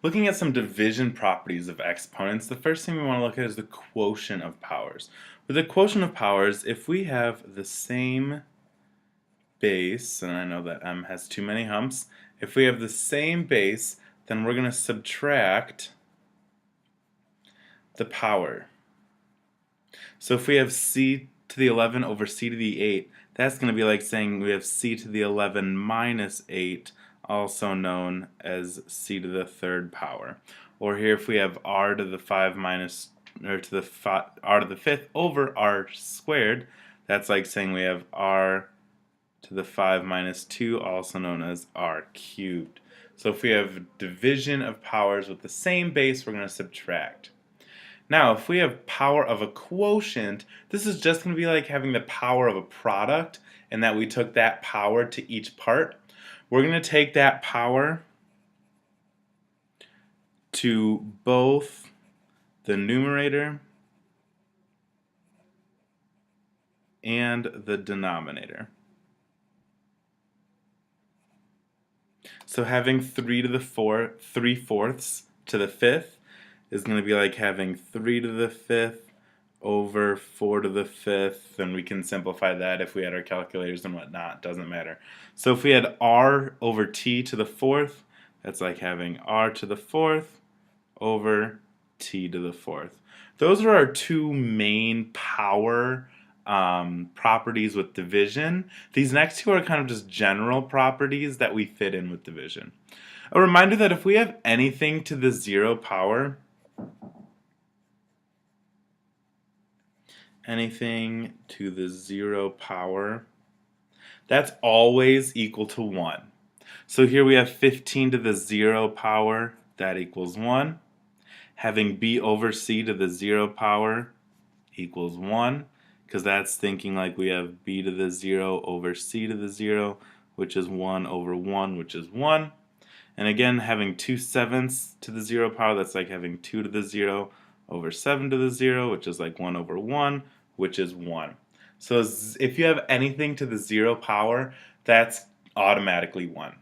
Looking at some division properties of exponents, the first thing we want to look at is the quotient of powers. With the quotient of powers, if we have the same base, and I know that m has too many humps, if we have the same base, then we're going to subtract the power. So if we have c to the 11 over c to the 8, that's going to be like saying we have c to the 11 minus 8, also known as c to the third power. Or here if we have r to the 5 minus, or to the r to the 5th over r squared, that's like saying we have r to the 5 minus 2, also known as r cubed. So if we have division of powers with the same base, we're going to subtract. Now, if we have power of a quotient, this is just going to be like having the power of a product, and that we took that power to each part. We're going to take that power to both the numerator and the denominator. So having 3 to the 3/4 to the 5th is going to be like having 3 to the 5th over 4 to the 5th, and we can simplify that if we had our calculators and whatnot, doesn't matter. So if we had r over t to the 4th, that's like having r to the 4th over t to the 4th. Those are our two main power properties with division. These next two are kind of just general properties that we fit in with division. A reminder that if we have anything to the 0 power, anything to the 0 power, that's always equal to 1. So here we have 15 to the 0 power, that equals 1. Having b over c to the 0 power equals 1, because that's thinking like we have b to the 0 over c to the 0, which is 1 over 1, which is 1. And again, having 2/7 to the 0 power, that's like having 2 to the 0 over 7 to the 0, which is like 1 over 1, which is 1. So if you have anything to the 0 power, that's automatically 1.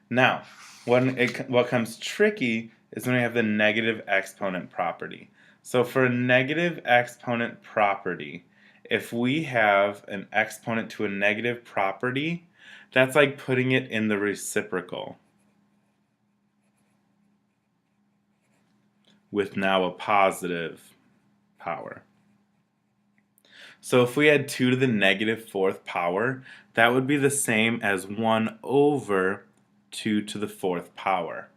Now, what comes tricky is when we have the negative exponent property. So for a negative exponent property, if we have an exponent to a negative property, that's like putting it in the reciprocal with now a positive power. So if we had 2 to the negative 4th power, that would be the same as 1 over 2 to the 4th power.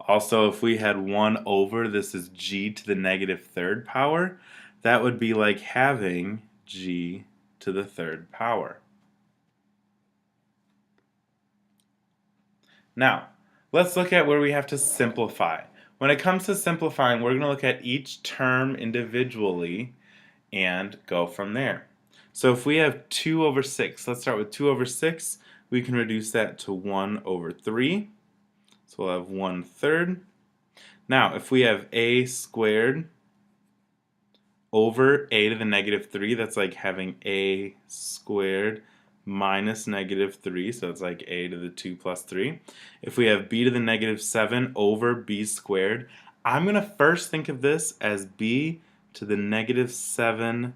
Also, if we had 1 over, this is g to the negative 3rd power, that would be like having g to the 3rd power. Now, let's look at where we have to simplify. When it comes to simplifying, we're going to look at each term individually and go from there. So if we have 2 over 6, let's start with 2 over 6. We can reduce that to 1 over 3. So we'll have 1/3. Now, if we have a squared over a to the negative 3, that's like having a squared minus negative 3, so it's like a to the 2 plus 3. If we have b to the negative 7 over b squared, I'm going to first think of this as b to the negative 7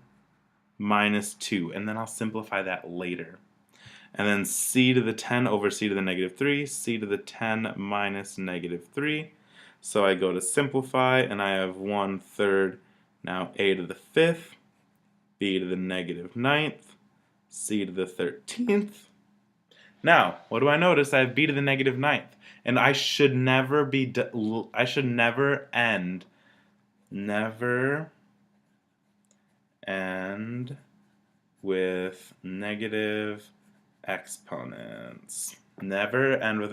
minus 2, and then I'll simplify that later. And then c to the 10 over c to the negative 3, c to the 10 minus negative 3. So I go to simplify, and I have 1/3, now a to the 5th, b to the negative 9th, c to the 13th. Now, what do I notice? I have b to the negative 9th, and I should never end with negative exponents. Never end with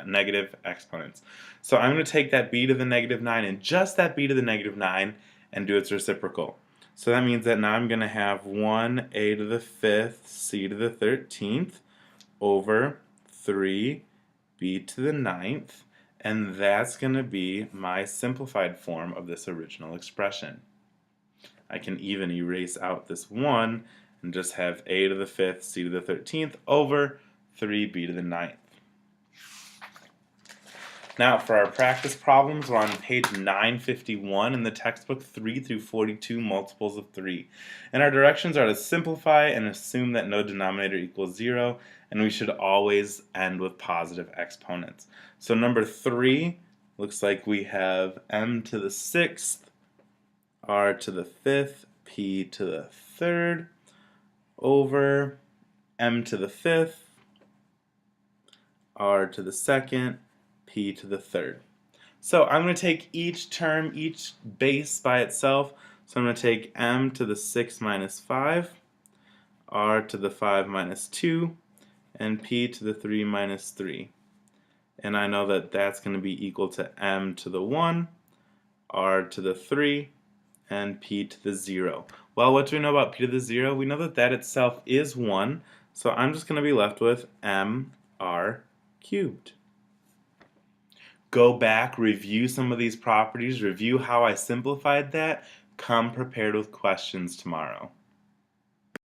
negative exponents. So I'm going to take that b to the negative 9 and just that b to the negative 9 and do its reciprocal. So that means that now I'm going to have 1a to the 5th, c to the 13th over 3b to the 9th, and that's going to be my simplified form of this original expression. I can even erase out this 1 and just have a to the 5th, c to the 13th over 3b to the 9th. Now for our practice problems, we're on page 951 in the textbook, 3 through 42 multiples of 3. And our directions are to simplify and assume that no denominator equals 0, and we should always end with positive exponents. So number 3 looks like we have m to the 6th, r to the 5th, p to the 3rd, over m to the 5th, r to the 2nd, p to the 3rd. So I'm going to take each term, each base by itself. So I'm going to take m to the 6 minus 5, r to the 5 minus 2, and p to the 3 minus 3. And I know that that's going to be equal to m to the 1, r to the 3, and p to the 0. Well, what do we know about p to the 0? We know that that itself is 1, so I'm just going to be left with mr cubed. Go back, review some of these properties, review how I simplified that. Come prepared with questions tomorrow.